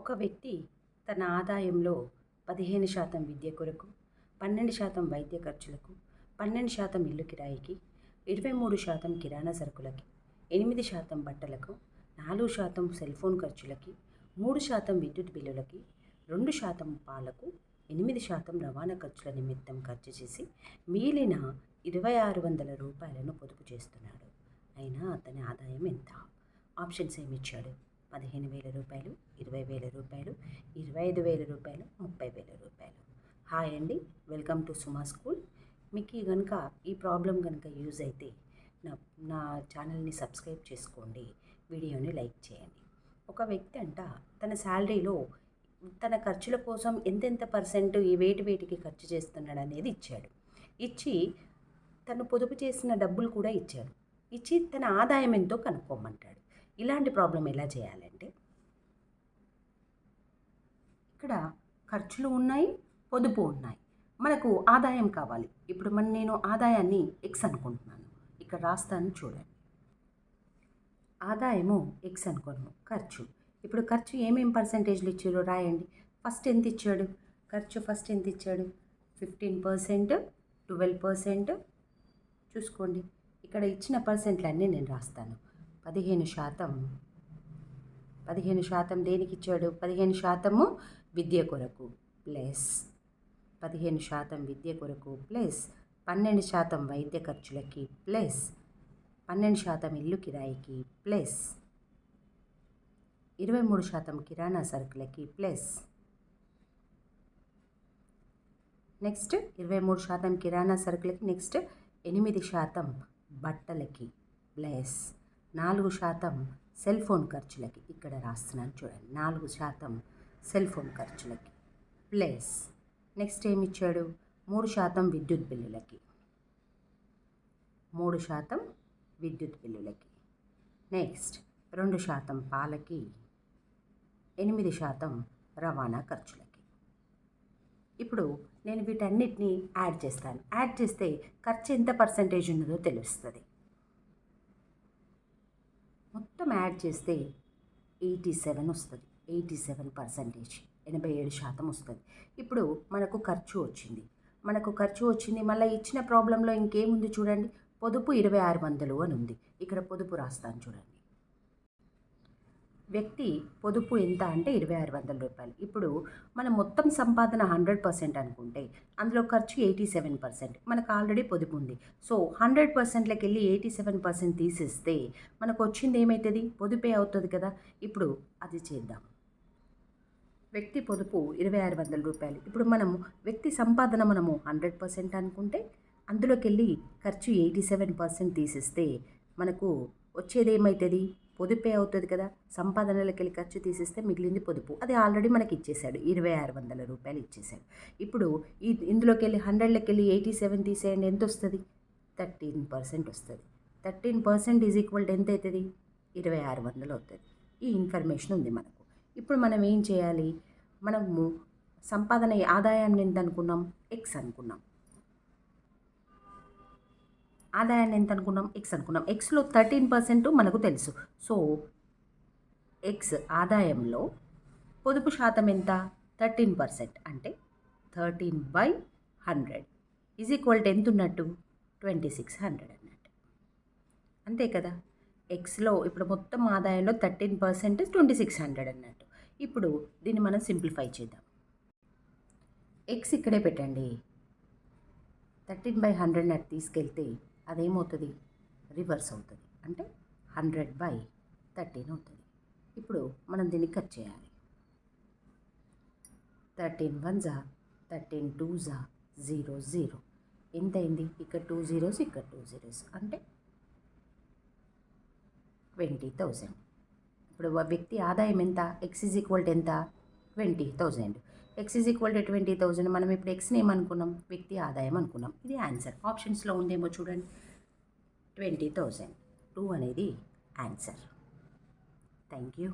ఒక వ్యక్తి తన ఆదాయంలో 15% విద్య కొరకు, 12% వైద్య ఖర్చులకు, 12% ఇల్లు కిరాయికి, 23% కిరాణా సరుకులకి, 8% బట్టలకు, 4% సెల్ ఫోన్ ఖర్చులకి, 3% విద్యుత్ బిల్లులకి, 2% పాలకు, 8% రవాణా ఖర్చుల నిమిత్తం ఖర్చు చేసి మిగిలిన 2600 రూపాయలను పొదుపు చేస్తున్నాడు. అయినా అతని ఆదాయం ఎంత? ఆప్షన్స్ ఏమిచ్చాడు? 15,000 రూపాయలు, 20,000 రూపాయలు, 25,000 రూపాయలు, 30,000 రూపాయలు. హాయ్ అండి, వెల్కమ్ టు సుమా స్కూల్. మీకు కనుక ఈ ప్రాబ్లం కనుక యూజ్ అయితే నా నా ఛానల్ని సబ్స్క్రైబ్ చేసుకోండి, వీడియోని లైక్ చేయండి. ఒక వ్యక్తి తన శాలరీలో తన ఖర్చుల కోసం ఎంతెంత పర్సెంట్ ఈ వేటికి ఖర్చు చేస్తున్నాడు అనేది ఇచ్చాడు. ఇచ్చి తను పొదుపు చేసిన డబ్బులు కూడా ఇచ్చాడు. ఇచ్చి తన ఆదాయం ఎంతో కనుక్కోమంటాడు. ఇలాంటి ప్రాబ్లం ఎలా చేయాలంటే, ఇక్కడ ఖర్చులు ఉన్నాయి, పొదుపు ఉన్నాయి, మనకు ఆదాయం కావాలి. ఇప్పుడు నేను ఆదాయాన్ని ఎక్స్ అనుకుంటున్నాను, ఇక్కడ రాస్తాను చూడండి. ఆదాయము ఎక్స్ అనుకోను, ఖర్చు. ఇప్పుడు ఖర్చు ఏమేమి పర్సెంటేజ్లు ఇచ్చారో రాయండి. ఫస్ట్ ఎంత ఇచ్చాడు? ఖర్చు ఫస్ట్ ఎంత ఇచ్చాడు? 15%, 12%. చూసుకోండి, ఇక్కడ ఇచ్చిన పర్సెంట్లన్నీ నేను రాస్తాను. 15% దేనికి ఇచ్చాడు? 15% విద్య కొరకు ప్లస్ 15% విద్య కొరకు ప్లస్ 12% వైద్య ఖర్చులకి ప్లస్ 12% ఇల్లు కిరాయికి ప్లస్ 23% కిరాణా సరుకులకి ప్లస్ నెక్స్ట్ 23% కిరాణా సరుకులకి నెక్స్ట్ 8% బట్టలకి ప్లస్ 4% సెల్ ఫోన్ ఖర్చులకి. ఇక్కడ రాస్తున్నాను చూడండి, 4% సెల్ ఫోన్ ఖర్చులకి ప్లస్ నెక్స్ట్ ఏమి ఇచ్చాడు? 3% విద్యుత్ బిల్లులకి, 3% విద్యుత్ బిల్లులకి నెక్స్ట్ 2% పాలకి, 8% రవాణా ఖర్చులకి. ఇప్పుడు నేను వీటన్నిటిని యాడ్ చేస్తాను. యాడ్ చేస్తే ఖర్చు ఎంత పర్సెంటేజ్ ఉన్నదో తెలుస్తుంది. మొత్తం యాడ్ చేస్తే 87 వస్తుంది. 87%, 87% వస్తుంది. ఇప్పుడు మనకు ఖర్చు వచ్చింది. మళ్ళీ ఇచ్చిన ప్రాబ్లంలో ఇంకేముంది చూడండి, పొదుపు 2600 అని ఉంది. ఇక్కడ పొదుపు రాస్తాను చూడండి. వ్యక్తి పొదుపు ఎంత అంటే 2600 రూపాయలు. ఇప్పుడు మనం మొత్తం సంపాదన 100% అనుకుంటే అందులో ఖర్చు 87%. మనకు ఆల్రెడీ పొదుపు ఉంది. సో 100%లోకి వెళ్ళి 87% తీసేస్తే మనకు వచ్చింది ఏమవుతుంది? పొదుపే అవుతుంది కదా. ఇప్పుడు అది చేద్దాం. వ్యక్తి పొదుపు 2600 రూపాయలు. ఇప్పుడు మనము వ్యక్తి సంపాదన 100% అనుకుంటే అందులోకి వెళ్ళి ఖర్చు 87% తీసేస్తే మనకు వచ్చేది ఏమవుతుంది? పొదుపే అవుతుంది కదా. సంపాదనలోకి వెళ్ళి ఖర్చు తీసేస్తే మిగిలింది పొదుపు. అది ఆల్రెడీ మనకి ఇచ్చేసాడు, 2600 రూపాయలు ఇచ్చేసాడు. ఇప్పుడు ఇందులోకి వెళ్ళి 100లోకి వెళ్ళి 87 తీసేయండి, ఎంత వస్తుంది? 13% వస్తుంది. 13% ఈజ్ ఈక్వల్ టు ఎంత అవుతుంది? 2600 అవుతుంది. ఈ ఇన్ఫర్మేషన్ ఉంది మనకు. ఇప్పుడు మనం ఏం చేయాలి? మనము సంపాదన ఆదాయాన్ని ఎంత అనుకున్నాం? ఎక్స్ అనుకున్నాం. ఆదాయాన్ని ఎంత అనుకున్నాం? ఎక్స్ అనుకున్నాం. ఎక్స్లో 13% మనకు తెలుసు. సో ఎక్స్ ఆదాయంలో పొదుపు శాతం ఎంత? 13%. అంటే 13/100 ఈజ్ ఈక్వల్ టు ఎంత ఉన్నట్టు? 2600 అన్నట్టు. అంతే కదా. ఎక్స్లో ఇప్పుడు మొత్తం ఆదాయంలో 13% 2600 అన్నట్టు. ఇప్పుడు దీన్ని మనం సింప్లిఫై చేద్దాం. ఎక్స్ ఇక్కడే పెట్టండి. 13/100 అటు తీసుకెళ్తే అదేమవుతుంది? రివర్స్ అవుతుంది. అంటే 100/13 అవుతుంది. ఇప్పుడు మనం దీన్ని కట్ చేయాలి. 13 1s 13 2s 0 0. ఎంత అయింది? ఇక్కడ 2 zeros, ఇక్కడ 2 zeros, అంటే 20,000. ఇప్పుడు వ్యక్తి ఆదాయం ఎంత? ఎక్స్ ఈజ్ ఈక్వల్ టు ఎంత? 20,000. X is equal to 20,000. మనం ఇప్పుడు ఎక్స్ని ఏమనుకున్నాం? వ్యక్తి ఆదాయం అనుకున్నాం. ఇది ఆన్సర్. ఆప్షన్స్లో ఉందేమో చూడండి. 20,000. 2 అనేది ఆన్సర్. Thank you.